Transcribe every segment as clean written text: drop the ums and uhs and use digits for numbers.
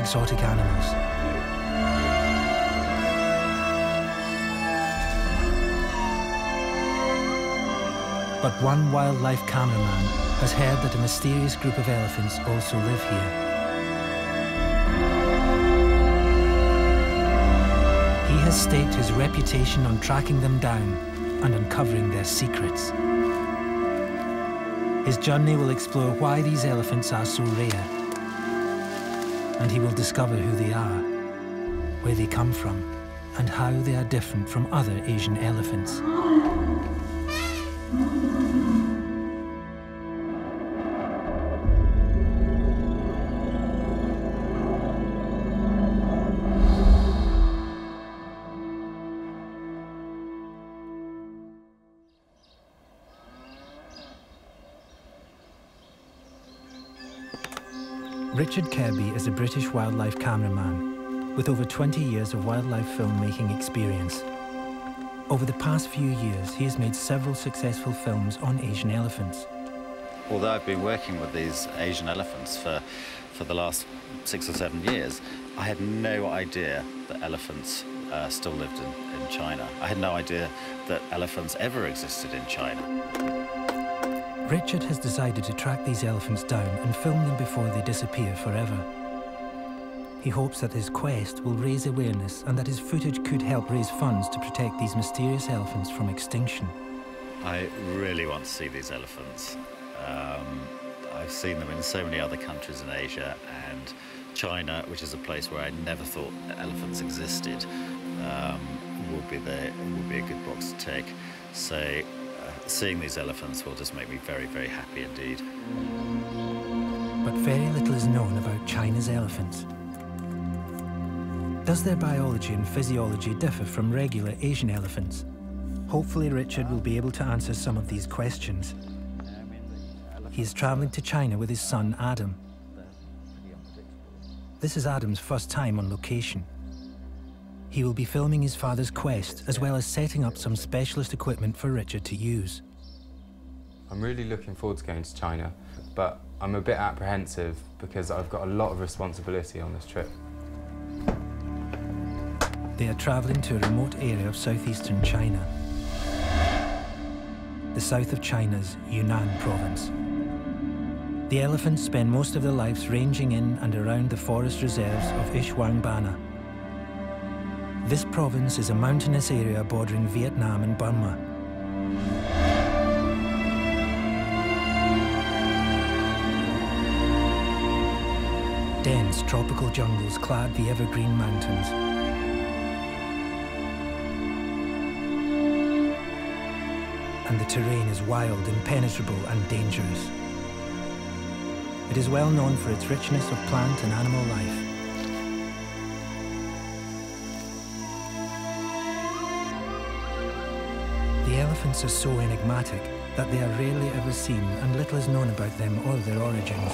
exotic animals. But one wildlife cameraman has heard that a mysterious group of elephants also live here. He has staked his reputation on tracking them down and uncovering their secrets. His journey will explore why these elephants are so rare, and he will discover who they are, where they come from, and how they are different from other Asian elephants. Richard Kirby is a British wildlife cameraman with over 20 years of wildlife filmmaking experience. Over the past few years, he has made several successful films on Asian elephants. Although I've been working with these Asian elephants for the last 6 or 7 years, I had no idea that elephants still lived in China. I had no idea that elephants ever existed in China. Richard has decided to track these elephants down and film them before they disappear forever. He hopes that his quest will raise awareness and that his footage could help raise funds to protect these mysterious elephants from extinction. I really want to see these elephants. I've seen them in so many other countries in Asia, and China, which is a place where I never thought elephants existed, would be a good box to tick. So seeing these elephants will just make me very, very happy indeed. But very little is known about China's elephants. Does their biology and physiology differ from regular Asian elephants? Hopefully Richard will be able to answer some of these questions. He is traveling to China with his son Adam. This is Adam's first time on location. He will be filming his father's quest, as well as setting up some specialist equipment for Richard to use. I'm really looking forward to going to China, but I'm a bit apprehensive because I've got a lot of responsibility on this trip. They are traveling to a remote area of southeastern China, the south of China's Yunnan province. The elephants spend most of their lives ranging in and around the forest reserves of Xishuangbanna. This province is a mountainous area bordering Vietnam and Burma. Dense tropical jungles clad the evergreen mountains. And the terrain is wild, impenetrable and dangerous. It is well known for its richness of plant and animal life. The elephants are so enigmatic that they are rarely ever seen, and little is known about them or their origins.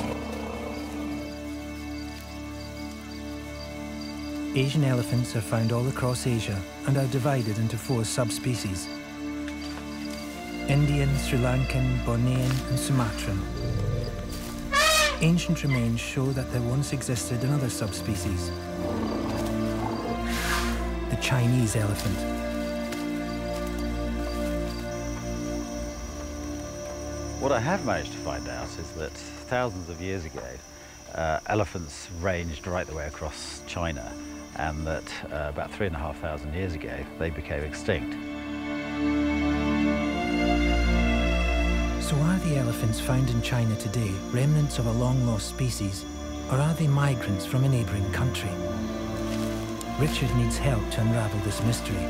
Asian elephants are found all across Asia and are divided into 4 subspecies: Indian, Sri Lankan, Bornean and Sumatran. Ancient remains show that there once existed another subspecies, the Chinese elephant. What I have managed to find out is that thousands of years ago, elephants ranged right the way across China, and that about 3,500 years ago, they became extinct. So are the elephants found in China today remnants of a long-lost species, or are they migrants from a neighbouring country? Richard needs help to unravel this mystery.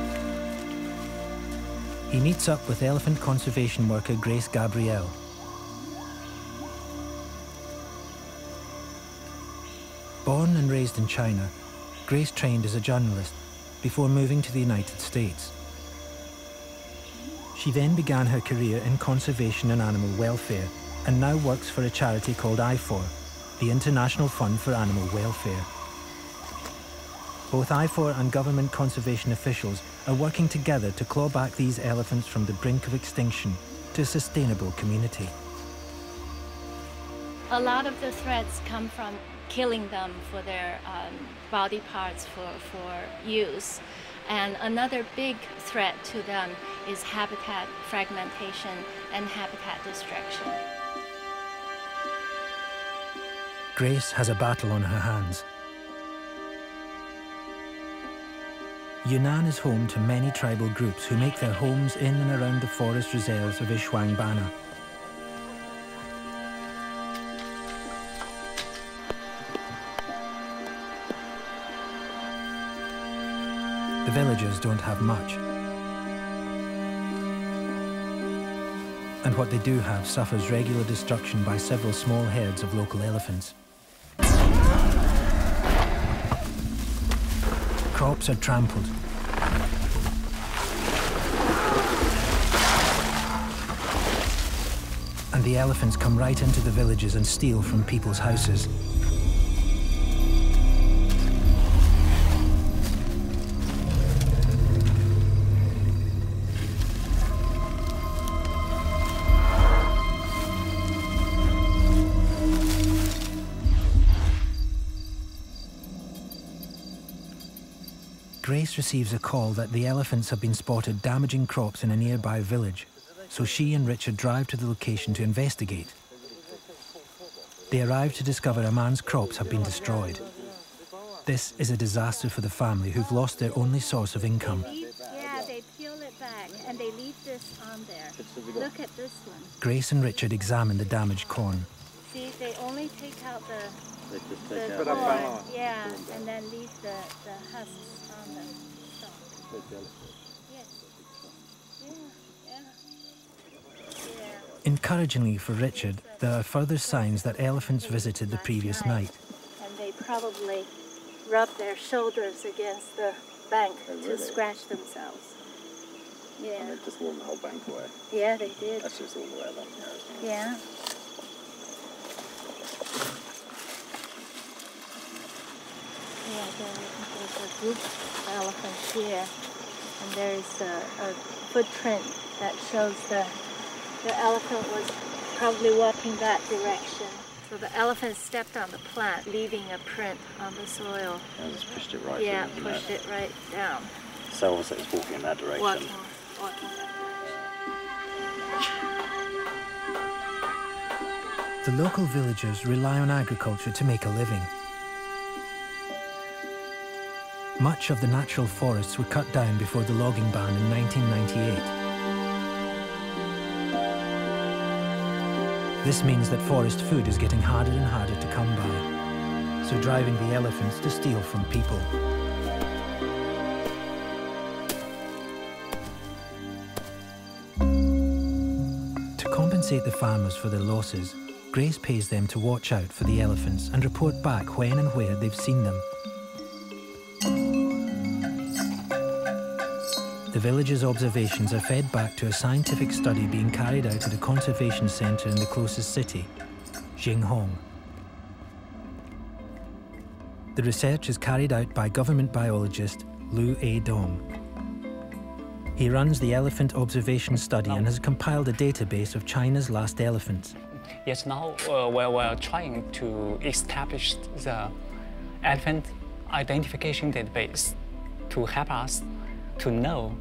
He meets up with elephant conservation worker Gabriel. Born and raised in China, Grace trained as a journalist before moving to the United States. She then began her career in conservation and animal welfare, and now works for a charity called IFOR, the International Fund for Animal Welfare. Both IFOR and government conservation officials are working together to claw back these elephants from the brink of extinction to a sustainable community. A lot of the threats come from killing them for their body parts for use. And another big threat to them is habitat fragmentation and habitat destruction. Grace has a battle on her hands. Yunnan is home to many tribal groups who make their homes in and around the forest reserves of Xishuangbanna. The villagers don't have much. And what they do have suffers regular destruction by several small herds of local elephants. Crops are trampled. And the elephants come right into the villages and steal from people's houses. Grace receives a call that the elephants have been spotted damaging crops in a nearby village, so she and Richard drive to the location to investigate. They arrive to discover a man's crops have been destroyed. This is a disaster for the family who've lost their only source of income. Yeah, they peel it back and they leave this on there. Look at this one. Grace and Richard examine the damaged corn. See, they only take out the the corn, yeah, and then leave the husks on the stalk. Yes. Yeah. Encouragingly for Richard, there are further signs that elephants visited the previous night. And they probably rub their shoulders against the bank to scratch themselves. Yeah. And they just worn the whole bank away. Yeah, they did. That's just all the way along there. Yeah. Yeah, there's a group of elephants here, and there's a footprint that shows the elephant was probably walking that direction. So the elephant stepped on the plant, leaving a print on the soil. And just pushed it right through. Yeah, pushed it right down. So obviously it's walking in that direction. Walking that direction. The local villagers rely on agriculture to make a living. Much of the natural forests were cut down before the logging ban in 1998. This means that forest food is getting harder and harder to come by, so driving the elephants to steal from people. To compensate the farmers for their losses, Grace pays them to watch out for the elephants and report back when and where they've seen them. The village's observations are fed back to a scientific study being carried out at a conservation centre in the closest city, Jinghong. The research is carried out by government biologist Lu A-dong. He runs the elephant observation study and has compiled a database of China's last elephants. Yes, now we're trying to establish the elephant identification database to help us to know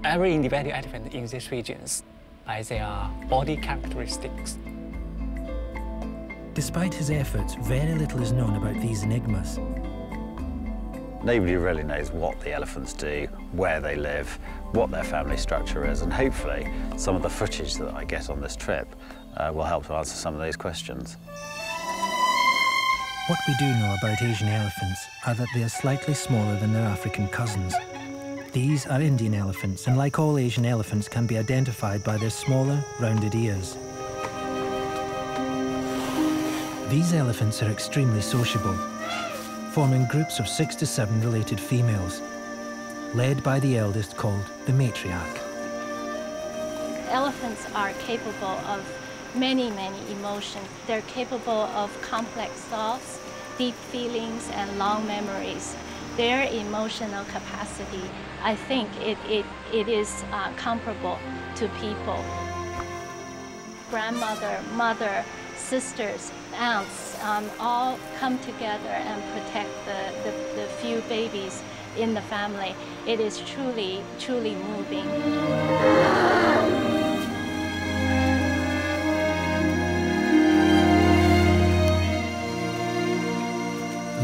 every individual elephant in these regions by their body characteristics. Despite his efforts, very little is known about these enigmas. Nobody really knows what the elephants do, where they live, what their family structure is, and hopefully some of the footage that I get on this trip will help to answer some of those questions. What we do know about Asian elephants are that they are slightly smaller than their African cousins. These are Indian elephants, and like all Asian elephants, can be identified by their smaller, rounded ears. These elephants are extremely sociable, forming groups of 6 to 7 related females, led by the eldest called the matriarch. Elephants are capable of many emotions. They're capable of complex thoughts, deep feelings, and long memories. Their emotional capacity, I think it is comparable to people. Grandmother, mother, sisters, aunts, all come together and protect the few babies in the family. It is truly, truly moving.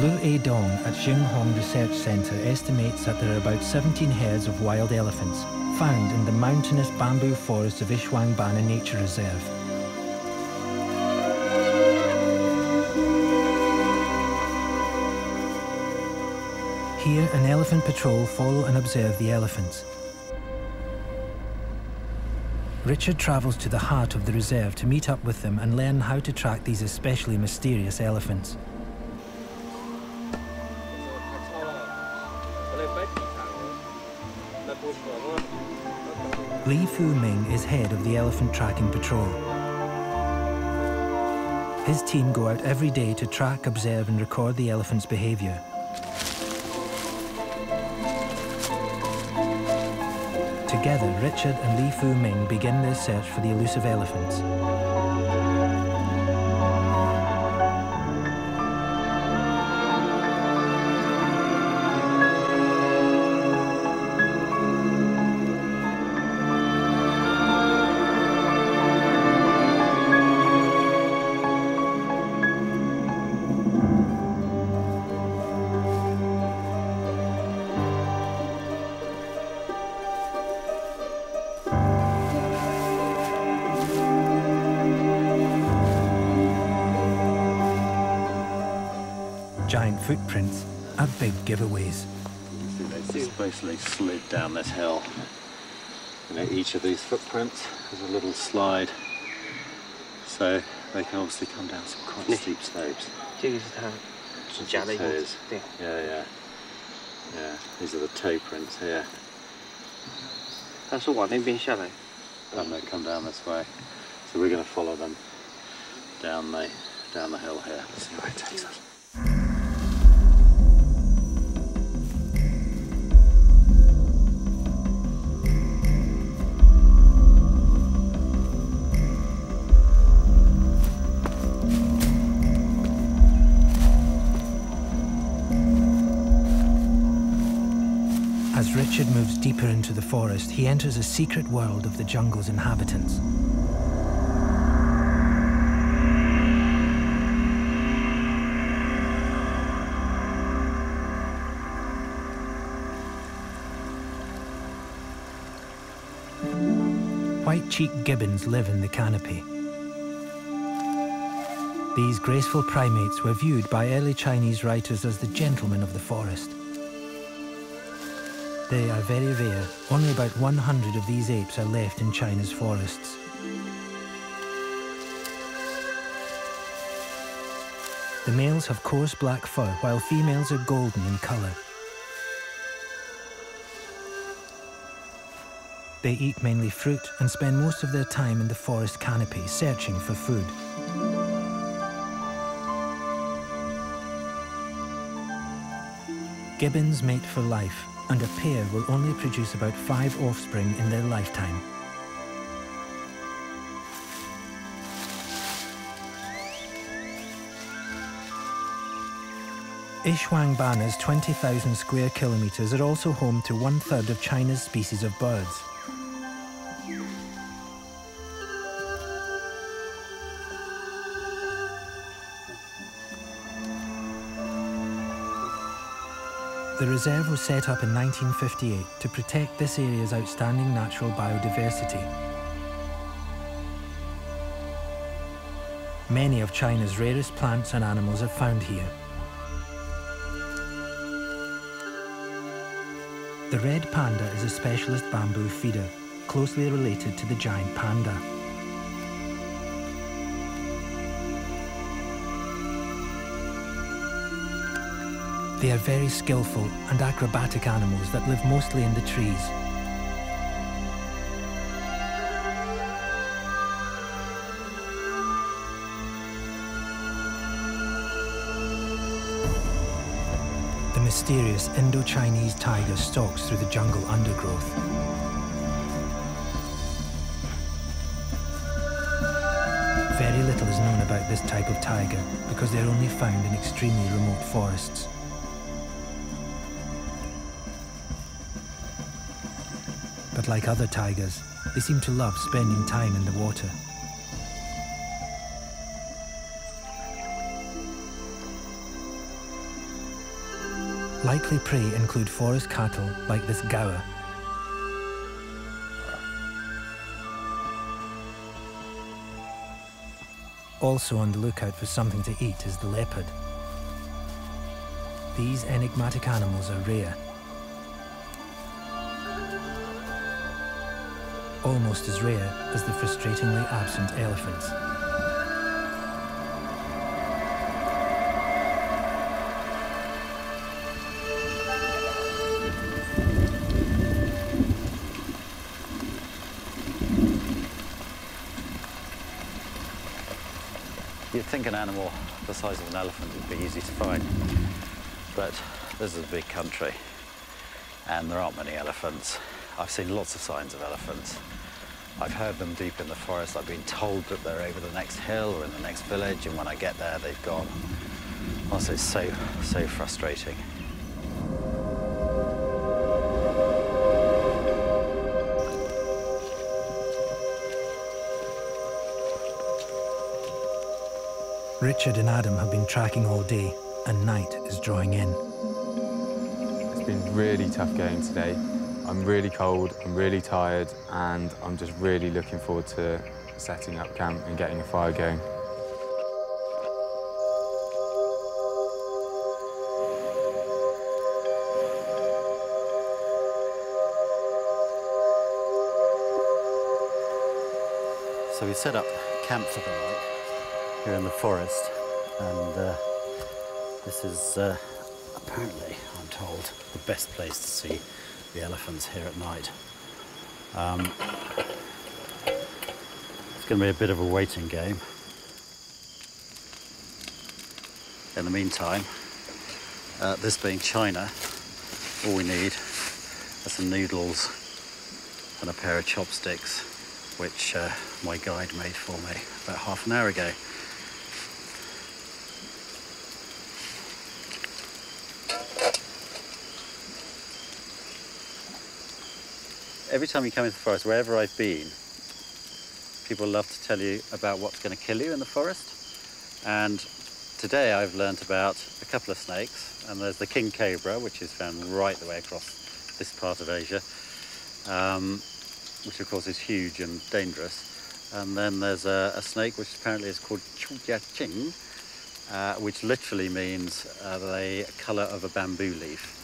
Lu Eidong at Xinhong Research Center estimates that there are about 17 herds of wild elephants found in the mountainous bamboo forest of Xishuangbanna Nature Reserve. Here, an elephant patrol follow and observe the elephants. Richard travels to the heart of the reserve to meet up with them and learn how to track these especially mysterious elephants. Li Fu Ming is head of the elephant tracking patrol. His team go out every day to track, observe and record the elephant's behavior. Together, Richard and Li Fu Ming begin their search for the elusive elephants. Giant footprints are big giveaways. They just basically slid down this hill. You know, each of these footprints has a little slide, so they can obviously come down some quite steep slopes. Yeah. These are the toe prints here. And they come down this way, so we're going to follow them down the hill here. Let's see where it takes us. As Richard moves deeper into the forest, he enters a secret world of the jungle's inhabitants. White-cheeked gibbons live in the canopy. These graceful primates were viewed by early Chinese writers as the gentlemen of the forest. They are very rare. Only about 100 of these apes are left in China's forests. The males have coarse black fur, while females are golden in colour. They eat mainly fruit and spend most of their time in the forest canopy, searching for food. Gibbons mate for life, and a pair will only produce about 5 offspring in their lifetime. Xishuangbanna's 20,000 square kilometres are also home to 1/3 of China's species of birds. The reserve was set up in 1958 to protect this area's outstanding natural biodiversity. Many of China's rarest plants and animals are found here. The red panda is a specialist bamboo feeder, closely related to the giant panda. They are very skillful and acrobatic animals that live mostly in the trees. The mysterious Indo-Chinese tiger stalks through the jungle undergrowth. Very little is known about this type of tiger because they're only found in extremely remote forests. But like other tigers, they seem to love spending time in the water. Likely prey include forest cattle like this gaur. Also on the lookout for something to eat is the leopard. These enigmatic animals are rare. Almost as rare as the frustratingly absent elephants. You'd think an animal the size of an elephant would be easy to find, but this is a big country and there aren't many elephants. I've seen lots of signs of elephants. I've heard them deep in the forest. I've been told that they're over the next hill or in the next village, and when I get there, they've gone. Honestly, it's so frustrating. Richard and Adam have been tracking all day, and night is drawing in. It's been really tough going today. I'm really cold, I'm really tired, and I'm just really looking forward to setting up camp and getting a fire going. So we set up camp for the night here in the forest, and this is apparently, I'm told, the best place to see the elephants here at night. It's going to be a bit of a waiting game. In the meantime, this being China, all we need are some noodles and a pair of chopsticks, which my guide made for me about half an hour ago. Every time you come into the forest, wherever I've been, people love to tell you about what's going to kill you in the forest. And today I've learnt about a couple of snakes, and there's the king cobra, which is found right the way across this part of Asia, which of course is huge and dangerous. And then there's a snake which apparently is called Ching, which literally means the colour of a bamboo leaf.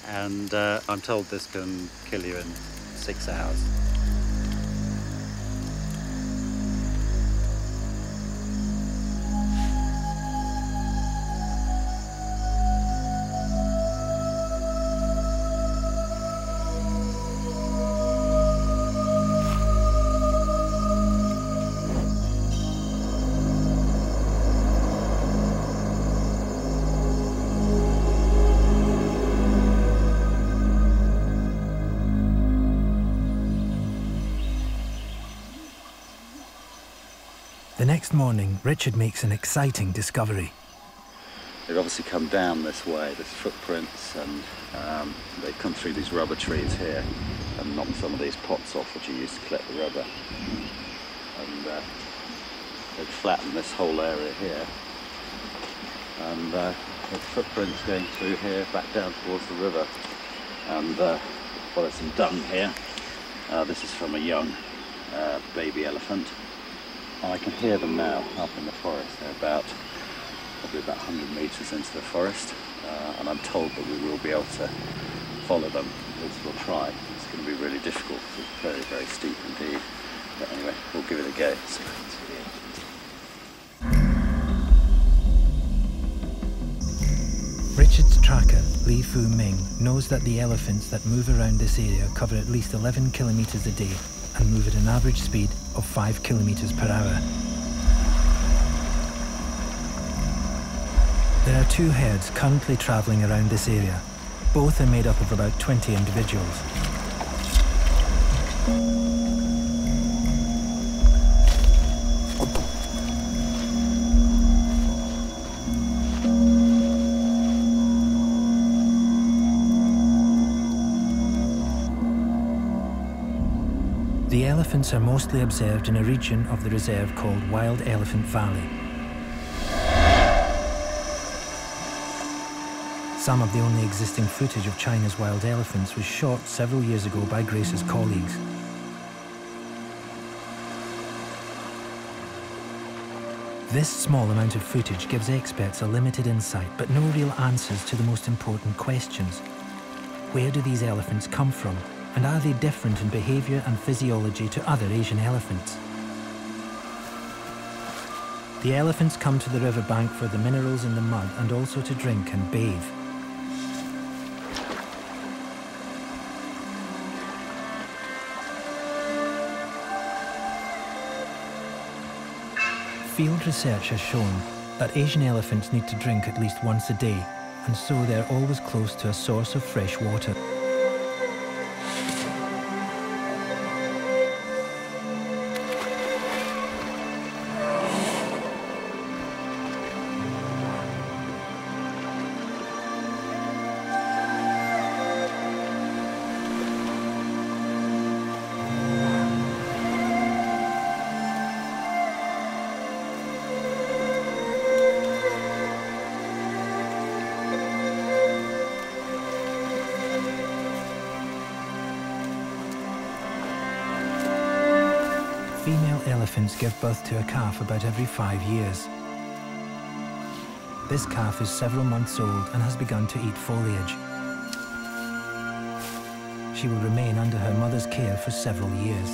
And I'm told this can kill you in 6 hours. The next morning, Richard makes an exciting discovery. They've obviously come down this way, there's footprints, and they've come through these rubber trees here and knocked some of these pots off which are used to collect the rubber. And they've flattened this whole area here. And there's footprints going through here, back down towards the river. And well, there's some dung here. This is from a young baby elephant. I can hear them now up in the forest. They're probably about 100 metres into the forest, and I'm told that we will be able to follow them. At least we'll try. It's going to be really difficult because it's very, very steep indeed. But anyway, we'll give it a go. See if we can see the elephants. Richard's tracker, Li Fu Ming, knows that the elephants that move around this area cover at least 11 kilometres a day and move at an average speed of 5 kilometres per hour. There are 2 herds currently travelling around this area. Both are made up of about 20 individuals. The elephants are mostly observed in a region of the reserve called Wild Elephant Valley. Some of the only existing footage of China's wild elephants was shot several years ago by Grace's colleagues. This small amount of footage gives experts a limited insight, but no real answers to the most important questions. Where do these elephants come from? And are they different in behavior and physiology to other Asian elephants? The elephants come to the riverbank for the minerals in the mud and also to drink and bathe. Field research has shown that Asian elephants need to drink at least once a day, and so they're always close to a source of fresh water. Female elephants give birth to a calf about every 5 years. This calf is several months old and has begun to eat foliage. She will remain under her mother's care for several years.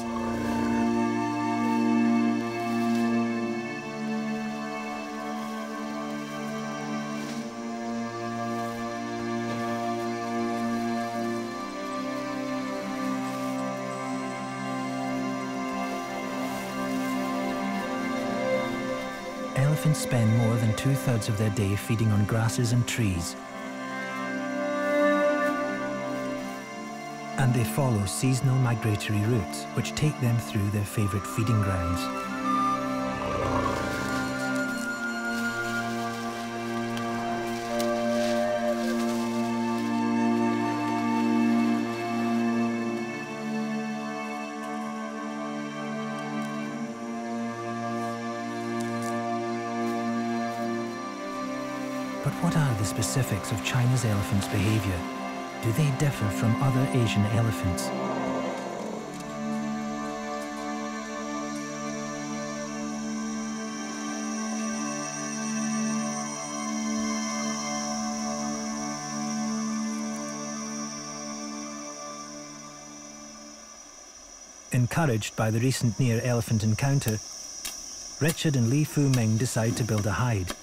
Elephants spend more than 2/3 of their day feeding on grasses and trees. And they follow seasonal migratory routes, which take them through their favorite feeding grounds. But what are the specifics of China's elephants' behavior? Do they differ from other Asian elephants? Encouraged by the recent near-elephant encounter, Richard and Li Fu Ming decide to build a hide.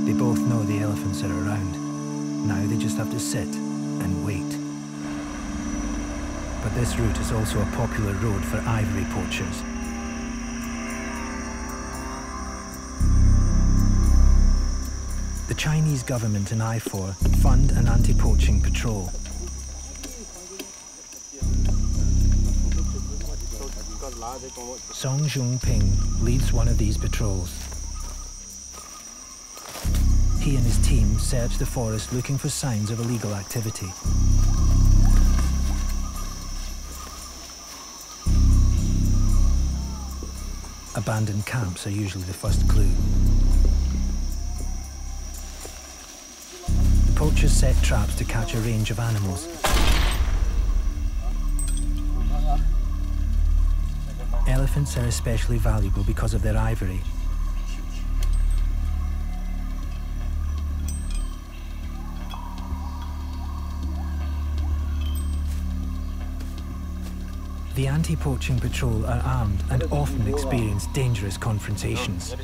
They both know the elephants are around. Now they just have to sit and wait. But this route is also a popular road for ivory poachers. The Chinese government and I4 fund an anti-poaching patrol. Song Zhongping leads one of these patrols. He and his team search the forest looking for signs of illegal activity. Abandoned camps are usually the first clue. The poachers set traps to catch a range of animals. Elephants are especially valuable because of their ivory. The anti-poaching patrol are armed and often experience dangerous confrontations.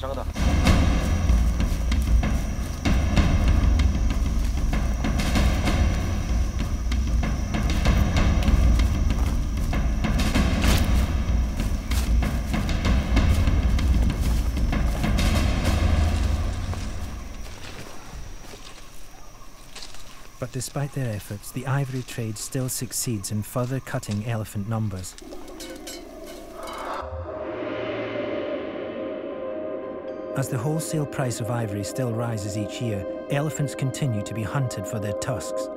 But despite their efforts, the ivory trade still succeeds in further cutting elephant numbers. As the wholesale price of ivory still rises each year, elephants continue to be hunted for their tusks.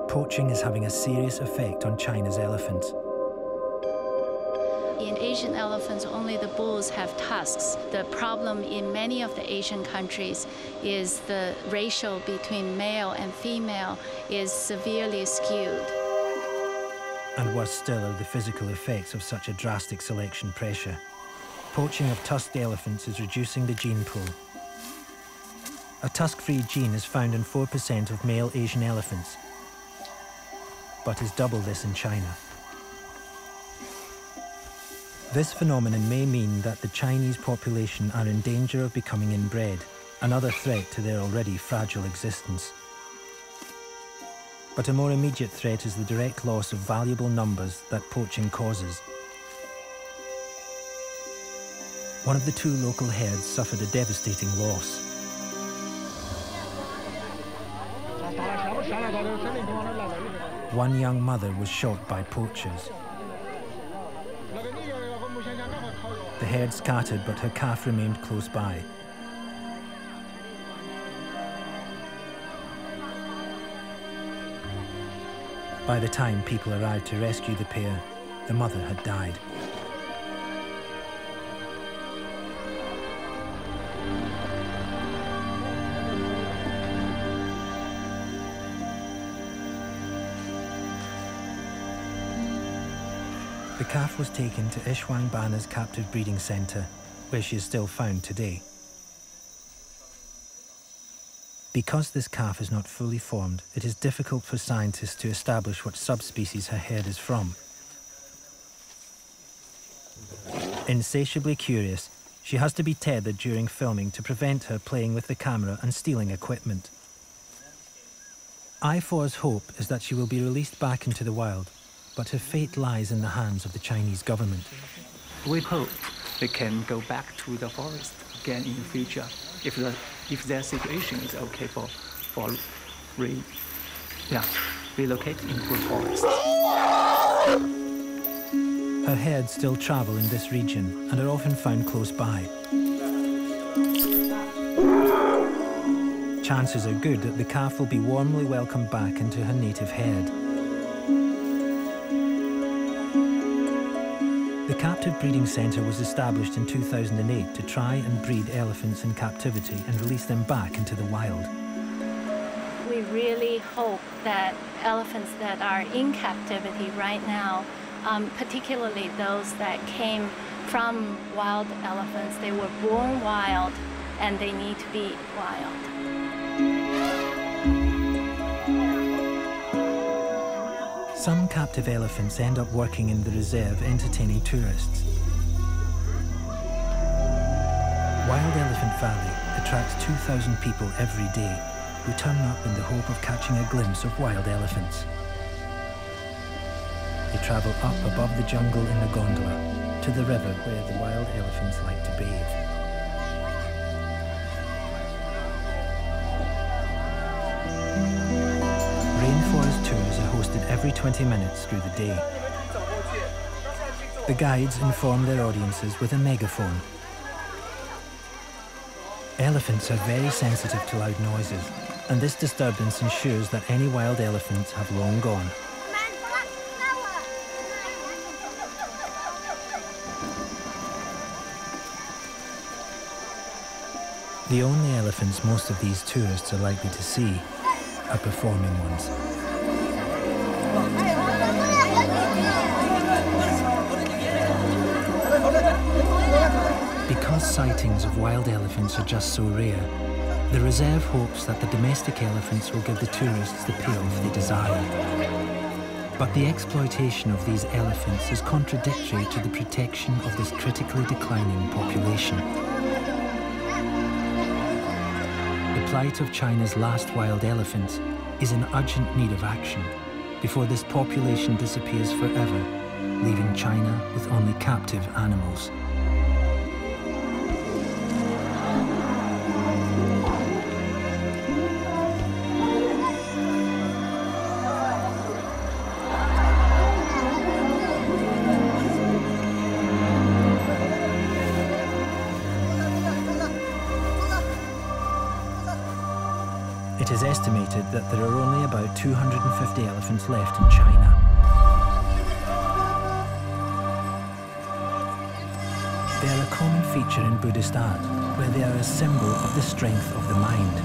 Poaching is having a serious effect on China's elephants. In Asian elephants, only the bulls have tusks. The problem in many of the Asian countries is the ratio between male and female is severely skewed. And worse still are the physical effects of such a drastic selection pressure. Poaching of tusked elephants is reducing the gene pool. A tusk-free gene is found in 4% of male Asian elephants, but is double this in China. This phenomenon may mean that the Chinese population are in danger of becoming inbred, another threat to their already fragile existence. But a more immediate threat is the direct loss of valuable numbers that poaching causes. One of the two local herds suffered a devastating loss. One young mother was shot by poachers. The herd scattered, but her calf remained close by. By the time people arrived to rescue the pair, the mother had died. The calf was taken to Xishuangbanna's captive breeding centre, where she is still found today. Because this calf is not fully formed, it is difficult for scientists to establish what subspecies her herd is from. Insatiably curious, she has to be tethered during filming to prevent her playing with the camera and stealing equipment. I4's hope is that she will be released back into the wild, but her fate lies in the hands of the Chinese government. We hope they can go back to the forest again in the future if their situation is okay for relocate into the forest. Her herds still travel in this region and are often found close by. Chances are good that the calf will be warmly welcomed back into her native herd. The captive breeding centre was established in 2008 to try and breed elephants in captivity and release them back into the wild. We really hope that elephants that are in captivity right now, particularly those that came from wild elephants, they were born wild and they need to be wild. Some captive elephants end up working in the reserve entertaining tourists. Wild Elephant Valley attracts 2,000 people every day who turn up in the hope of catching a glimpse of wild elephants. They travel up above the jungle in a gondola to the river where the wild elephants like to bathe. Rainforest tours are hosted every 20 minutes through the day. The guides inform their audiences with a megaphone. Elephants are very sensitive to loud noises, and this disturbance ensures that any wild elephants have long gone. The only elephants most of these tourists are likely to see are performing ones. Because sightings of wild elephants are just so rare, the reserve hopes that the domestic elephants will give the tourists the payoff they desire. But the exploitation of these elephants is contradictory to the protection of this critically declining population. The plight of China's last wild elephants is in urgent need of action before this population disappears forever, leaving China with only captive animals. It is estimated that there are only about 250 elephants left in China. They are a common feature in Buddhist art, where they are a symbol of the strength of the mind.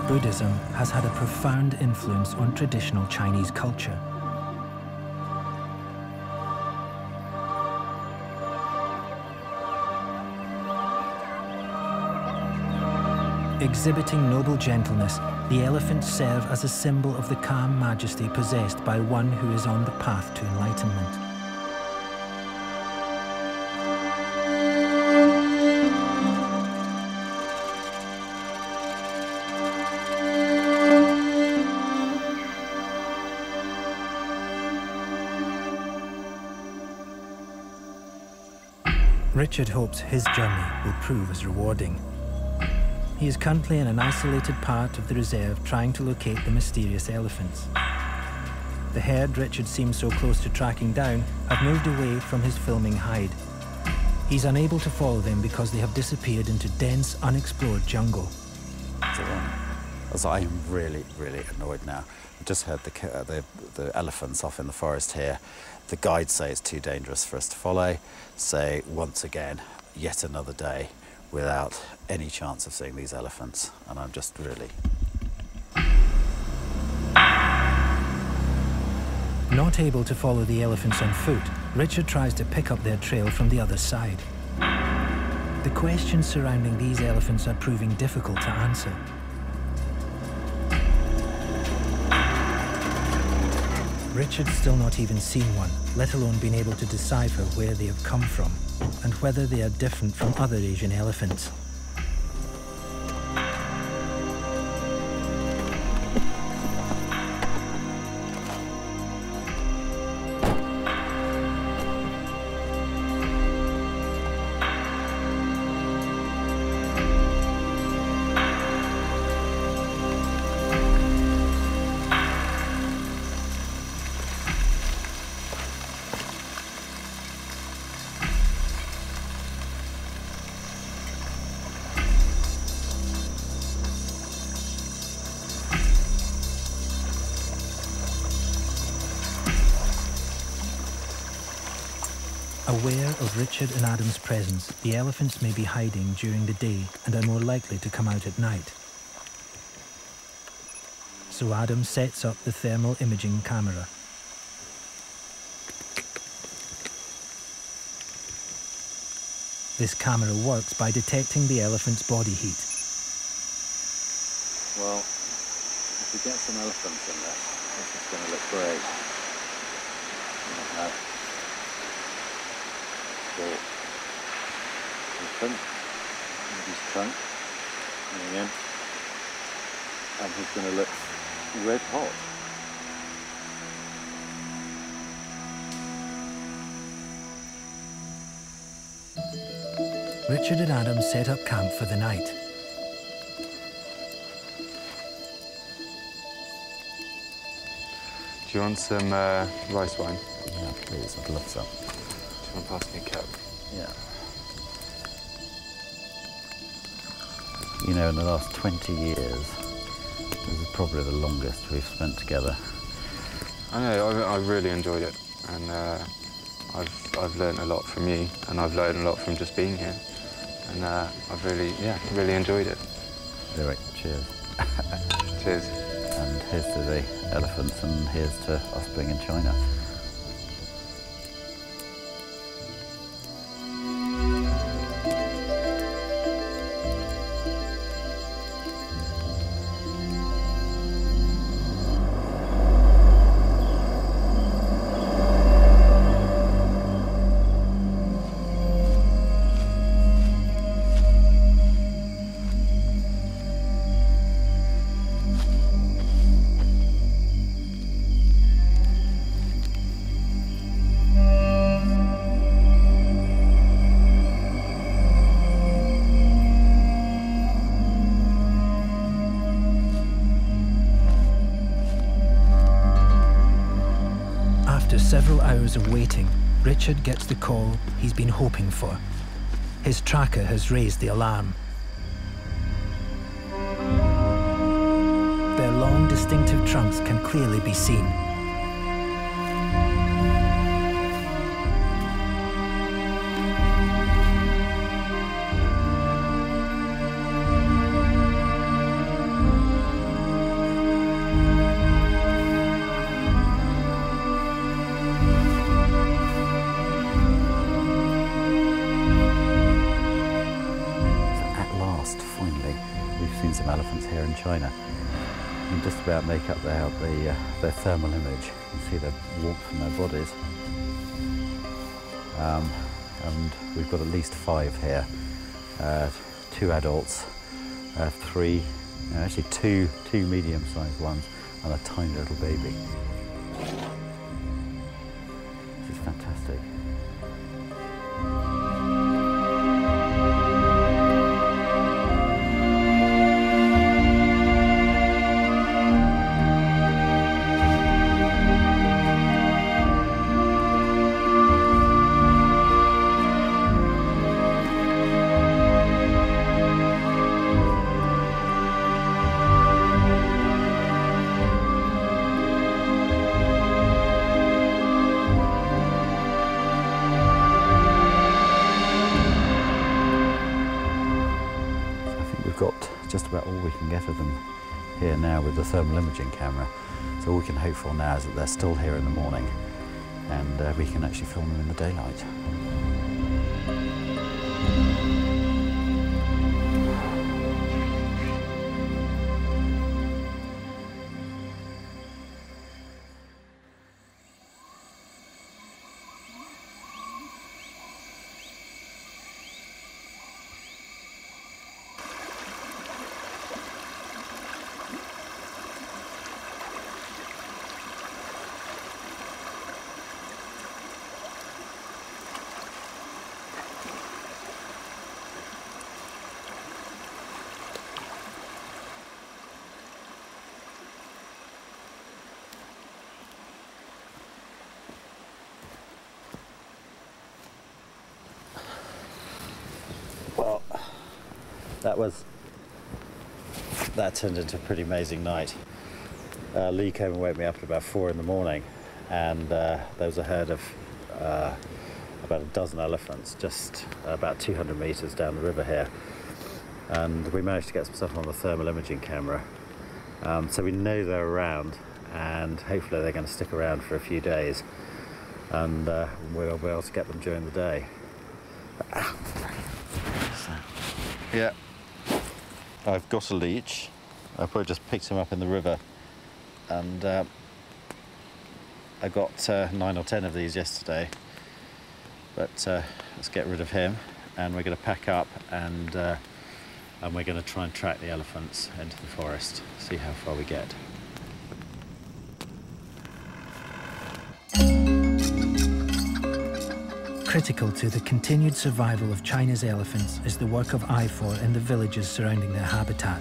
Buddhism has had a profound influence on traditional Chinese culture. Exhibiting noble gentleness, the elephants serve as a symbol of the calm majesty possessed by one who is on the path to enlightenment. Richard hopes his journey will prove as rewarding. He is currently in an isolated part of the reserve trying to locate the mysterious elephants. The herd Richard seems so close to tracking down have moved away from his filming hide. He's unable to follow them because they have disappeared into dense, unexplored jungle. So I am really, really annoyed now. I just heard the elephants off in the forest here. The guides say it's too dangerous for us to follow. So once again, yet another day without any chance of seeing these elephants, and I'm just really... Not able to follow the elephants on foot, Richard tries to pick up their trail from the other side. The questions surrounding these elephants are proving difficult to answer. Richard's still not even seen one, let alone been able to decipher where they have come from and whether they are different from other Asian elephants. Aware of Richard and Adam's presence, the elephants may be hiding during the day and are more likely to come out at night. So Adam sets up the thermal imaging camera. This camera works by detecting the elephant's body heat. Well, if we get some elephants in this is going to look great. We'll have elephant, his trunk coming in, and he's going to look red hot. Richard and Adam set up camp for the night. Do you want some rice wine? Yeah, please, I'd love some. Do you want to pass me a cup? Yeah. You know, in the last 20 years, this is probably the longest we've spent together. I know, I really enjoyed it, and I've learned a lot from you, and I've learned a lot from just being here, and I've really enjoyed it. Do it. Cheers. Cheers. And here's to the elephants, and here's to us being in China. After several hours of waiting, Richard gets the call he's been hoping for. His tracker has raised the alarm. Their long, distinctive trunks can clearly be seen. Some elephants here in China. You can just about make up their thermal image. You can see the warmth in their bodies. And we've got at least 5 here. 2 adults, 3, actually two medium-sized ones, and a tiny little baby. This is fantastic. Just about all we can get of them here now with the thermal imaging camera. So all we can hope for now is that they're still here in the morning, and we can actually film them in the daylight. Well, that turned into a pretty amazing night. Lee came and woke me up at about 4 in the morning, and there was a herd of about a dozen elephants just about 200 meters down the river here, and we managed to get some stuff on the thermal imaging camera, so we know they're around, and hopefully they're going to stick around for a few days, and we'll be able to get them during the day. Yeah, I've got a leech. I probably just picked him up in the river, and I got 9 or 10 of these yesterday. But let's get rid of him, and we're going to pack up, and we're going to try and track the elephants into the forest, see how far we get. Critical to the continued survival of China's elephants is the work of IFOR in the villages surrounding their habitat.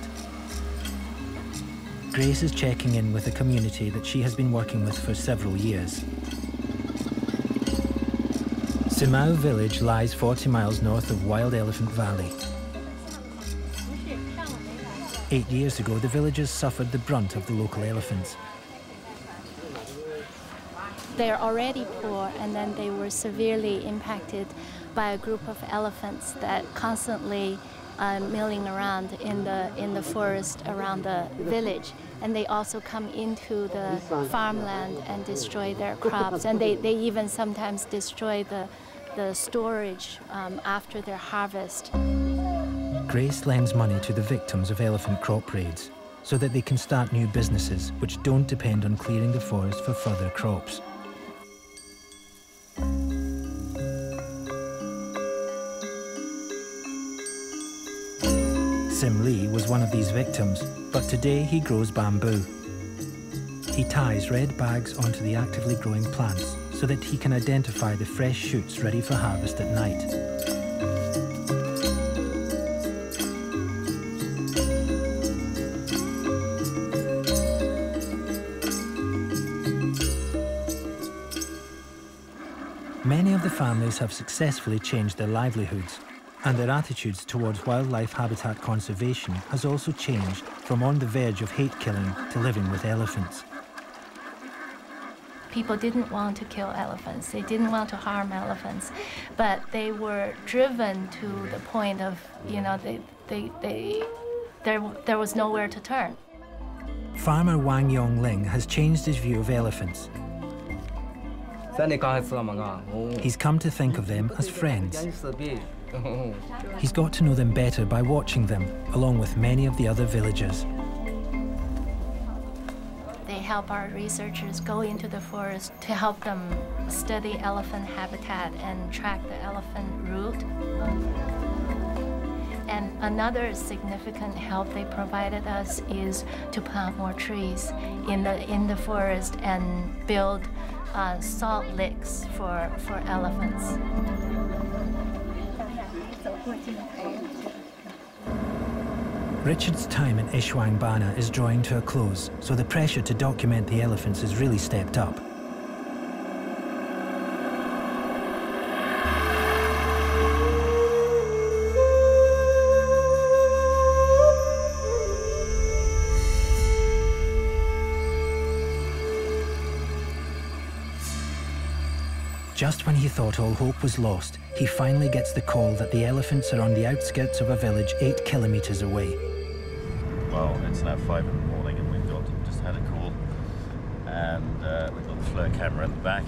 Grace is checking in with a community that she has been working with for several years. Simao village lies 40 miles north of Wild Elephant Valley. 8 years ago, the villagers suffered the brunt of the local elephants. they're already poor, and then they were severely impacted by a group of elephants that constantly milling around in the forest around the village. And they also come into the farmland and destroy their crops. And they even sometimes destroy the storage after their harvest. Grace lends money to the victims of elephant crop raids so that they can start new businesses which don't depend on clearing the forest for further crops. Sim Lee was one of these victims, but today he grows bamboo. He ties red bags onto the actively growing plants so that he can identify the fresh shoots ready for harvest at night. Many of the families have successfully changed their livelihoods, and their attitudes towards wildlife habitat conservation has also changed from on the verge of hate killing to living with elephants. People didn't want to kill elephants, they didn't want to harm elephants, but they were driven to the point of, you know, there was nowhere to turn. Farmer Wang Yongling has changed his view of elephants. He's come to think of them as friends. He's got to know them better by watching them, along with many of the other villagers. They help our researchers go into the forest to help them study elephant habitat and track the elephant route. And another significant help they provided us is to plant more trees in the forest and build salt licks for elephants. Richard's time in Xishuangbanna is drawing to a close, so the pressure to document the elephants has really stepped up. Just when he thought all hope was lost, he finally gets the call that the elephants are on the outskirts of a village 8 kilometers away. Well, it's now 5 in the morning and we've just had a call, and we've got the FLIR camera in the back,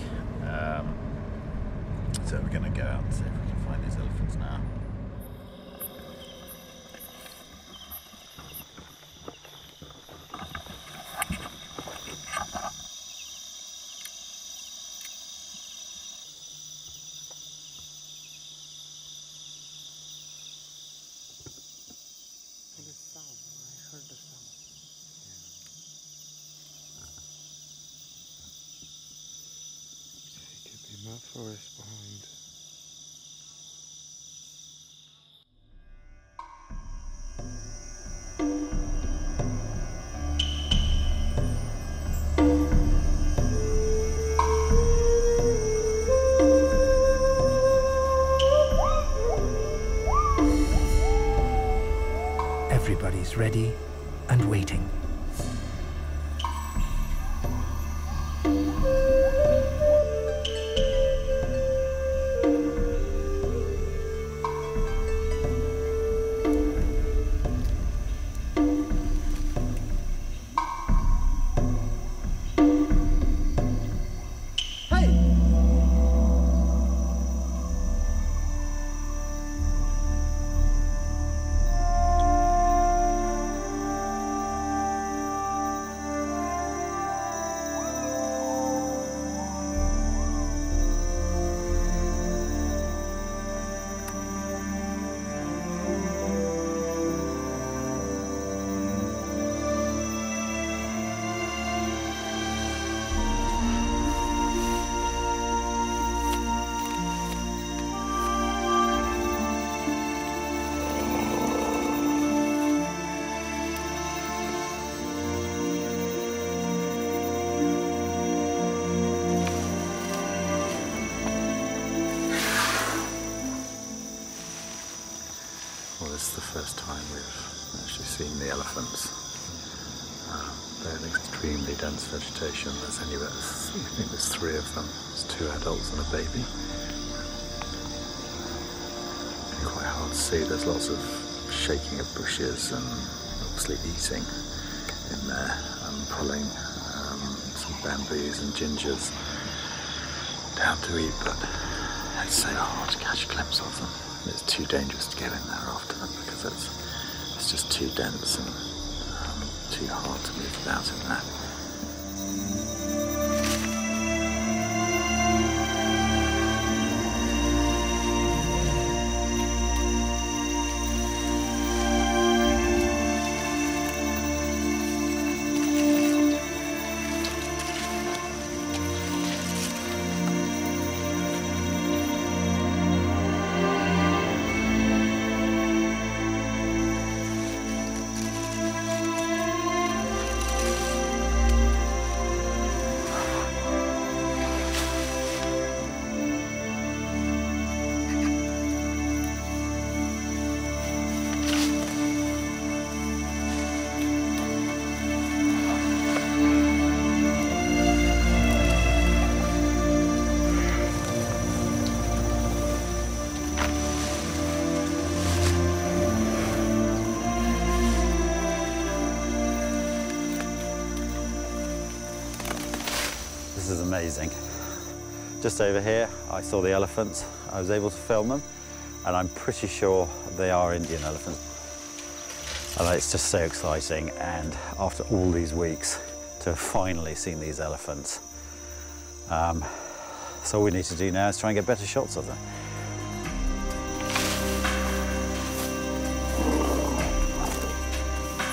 so we're going to go out and see if we can find these elephants now. Forest behind. Everybody's ready and waiting. Well, this is the first time we've actually seen the elephants. They're extremely dense vegetation. There's only about, I think there's 3 of them. There's 2 adults and a baby. Quite hard to see. There's lots of shaking of bushes and obviously eating in there. I'm pulling some bamboos and gingers down to eat, but it's so hard to catch a glimpse of them. It's too dangerous to go in there after them because it's just too dense and too hard to move about in there. This is amazing. Just over here, I saw the elephants. I was able to film them, and I'm pretty sure they are Indian elephants. And it's just so exciting, and after all these weeks, to have finally seen these elephants. So all we need to do now is try and get better shots of them.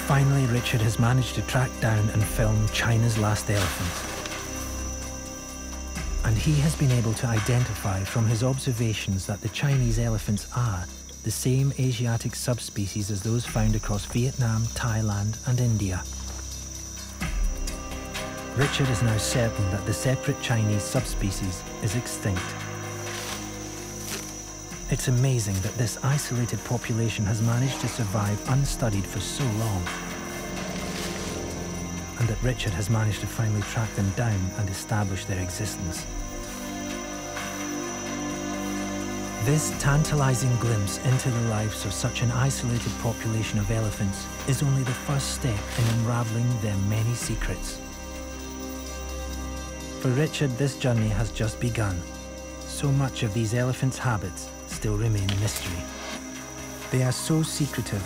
Finally, Richard has managed to track down and film China's last elephant. And he has been able to identify from his observations that the Chinese elephants are the same Asiatic subspecies as those found across Vietnam, Thailand, and India. Richard is now certain that the separate Chinese subspecies is extinct. It's amazing that this isolated population has managed to survive unstudied for so long, and that Richard has managed to finally track them down and establish their existence. This tantalizing glimpse into the lives of such an isolated population of elephants is only the first step in unraveling their many secrets. For Richard, this journey has just begun. So much of these elephants' habits still remain a mystery. They are so secretive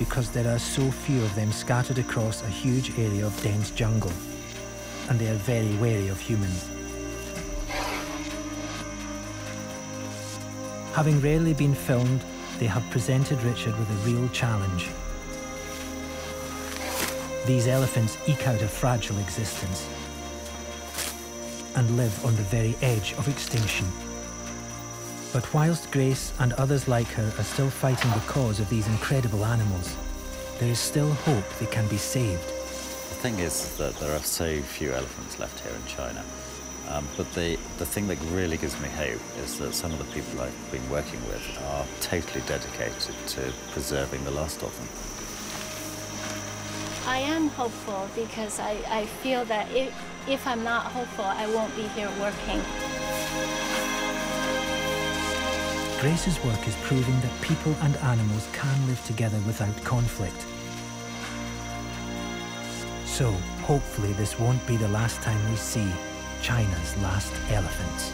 because there are so few of them scattered across a huge area of dense jungle, and they are very wary of humans. Having rarely been filmed, they have presented Richard with a real challenge. These elephants eke out a fragile existence and live on the very edge of extinction. But whilst Grace and others like her are still fighting the cause of these incredible animals, there is still hope they can be saved. The thing is that there are so few elephants left here in China. But the thing that really gives me hope is that some of the people I've been working with are totally dedicated to preserving the last of them. I am hopeful because I feel that if I'm not hopeful, I won't be here working. Grace's work is proving that people and animals can live together without conflict. So, hopefully this won't be the last time we see China's last elephants.